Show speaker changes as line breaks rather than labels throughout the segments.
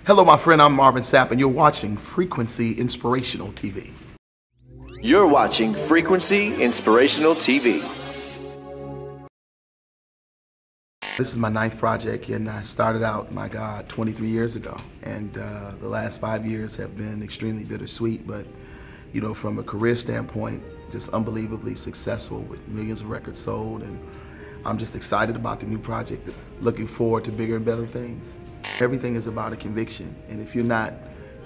Hello, my friend. I'm Marvin Sapp, and you're watching Frequency Inspirational TV.
You're watching Frequency Inspirational TV.
This is my 9th project, and I started out, my God, 23 years ago. And the last 5 years have been extremely bittersweet, but, you know, from a career standpoint, just unbelievably successful with millions of records sold. And I'm just excited about the new project, looking forward to bigger and better things. Everything is about a conviction, and if you're not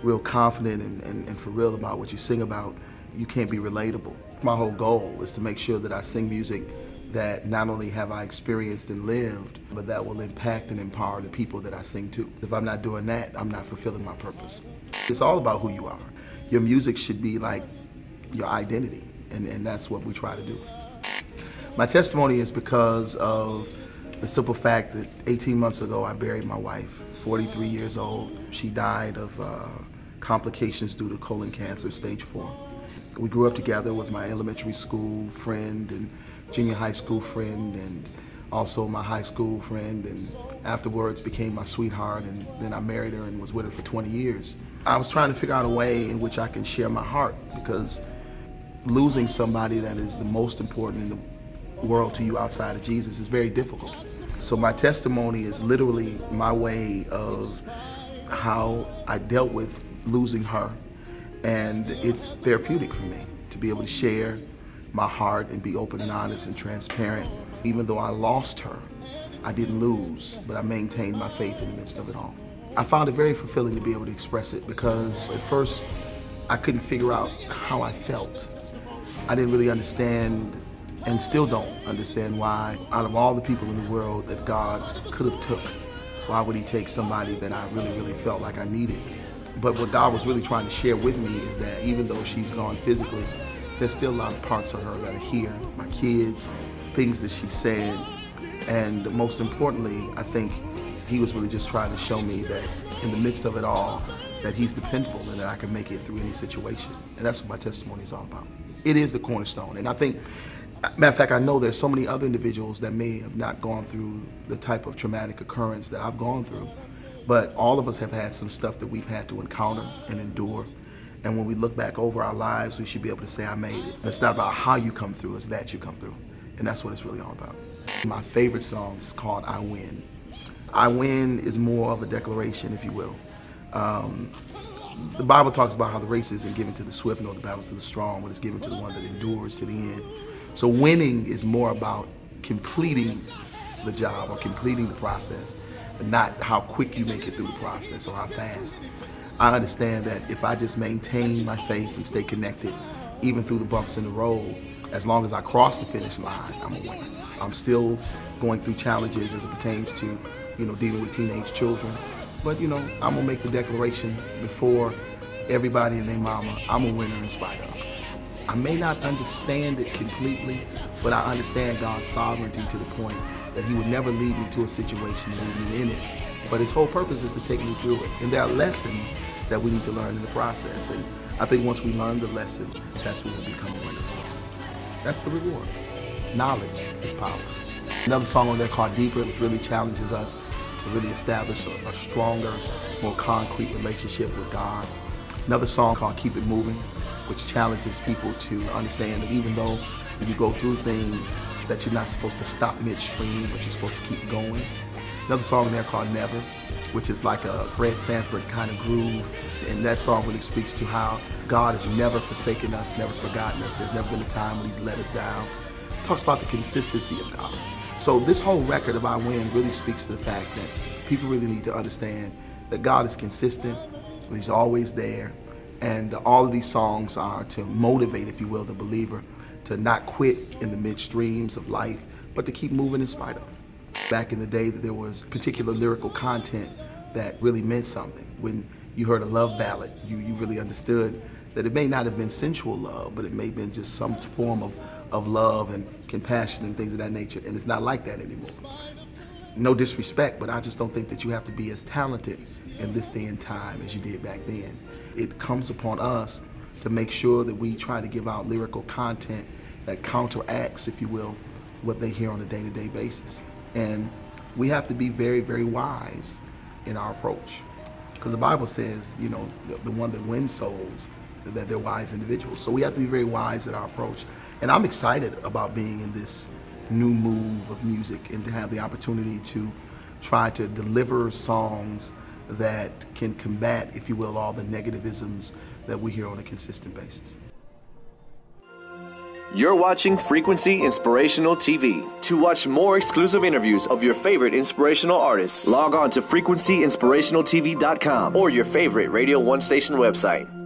real confident and for real about what you sing about, you can't be relatable. My whole goal is to make sure that I sing music that not only have I experienced and lived, but that will impact and empower the people that I sing to. If I'm not doing that, I'm not fulfilling my purpose. It's all about who you are. Your music should be like your identity, and that's what we try to do. My testimony is because of the simple fact that 18 months ago I buried my wife, 43 years old. She died of complications due to colon cancer, stage 4. We grew up together, was my elementary school friend and junior high school friend, and also my high school friend, and afterwards became my sweetheart, and then I married her and was with her for 20 years. I was trying to figure out a way in which I can share my heart, because losing somebody that is the most important in the world to you outside of Jesus is very difficult. So my testimony is literally my way of how I dealt with losing her, and it's therapeutic for me to be able to share my heart and be open and honest and transparent. Even though I lost her, I didn't lose, but I maintained my faith in the midst of it all. I found it very fulfilling to be able to express it, because at first I couldn't figure out how I felt. I didn't really understand, and still don't understand, why out of all the people in the world that God could have took, why would he take somebody that I really felt like I needed? But what God was really trying to share with me is that even though she's gone physically, there's still a lot of parts of her that are here, my kids, things that she said, and most importantly, I think he was really just trying to show me that in the midst of it all, that he's dependable and that I can make it through any situation. And that's what my testimony is all about. It is the cornerstone. And I think, matter of fact, I know there's so many other individuals that may have not gone through the type of traumatic occurrence that I've gone through, but all of us have had some stuff that we've had to encounter and endure. And when we look back over our lives, we should be able to say, I made it. It's not about how you come through, it's that you come through. And that's what it's really all about. My favorite song is called I Win. I Win is more of a declaration, if you will. The Bible talks about how the race isn't given to the swift nor the battle to the strong, but it's given to the one that endures to the end. So winning is more about completing the job or completing the process, and not how quick you make it through the process or how fast. I understand that if I just maintain my faith and stay connected, even through the bumps in the road, as long as I cross the finish line, I'm a winner. I'm still going through challenges as it pertains to, dealing with teenage children. But, I'm gonna make the declaration before everybody and their mama, I'm a winner in spite of. I may not understand it completely, but I understand God's sovereignty to the point that he would never lead me to a situation and leave me in it. But his whole purpose is to take me through it. And there are lessons that we need to learn in the process. And I think once we learn the lesson, that's when we become a winner. That's the reward. Knowledge is power. Another song on there called Deeper, which really challenges us to really establish a stronger, more concrete relationship with God. Another song called Keep It Moving, which challenges people to understand that even though you go through things, that you're not supposed to stop midstream, but you're supposed to keep going. Another song there called Never, which is like a Fred Sanford kind of groove. And that song really speaks to how God has never forsaken us, never forgotten us. There's never been a time when he's let us down. It talks about the consistency of God. So this whole record of I Win really speaks to the fact that people really need to understand that God is consistent, he's always there. And all of these songs are to motivate, if you will, the believer to not quit in the midstreams of life, but to keep moving in spite of it. Back in the day, there was particular lyrical content that really meant something. When you heard a love ballad, you really understood that it may not have been sensual love, but it may have been just some form of love and compassion and things of that nature, and it's not like that anymore. No disrespect, but I just don't think that you have to be as talented in this day and time as you did back then. It comes upon us to make sure that we try to give out lyrical content that counteracts, if you will, what they hear on a day-to-day basis. And we have to be very, very wise in our approach. Because the Bible says, you know, the one that wins souls, that they're wise individuals. So we have to be very wise in our approach. And I'm excited about being in this new move of music and to have the opportunity to try to deliver songs that can combat, if you will, all the negativisms that we hear on a consistent basis.
You're watching Frequency Inspirational TV. To watch more exclusive interviews of your favorite inspirational artists, log on to frequencyinspirationaltv.com or your favorite Radio 1 station website.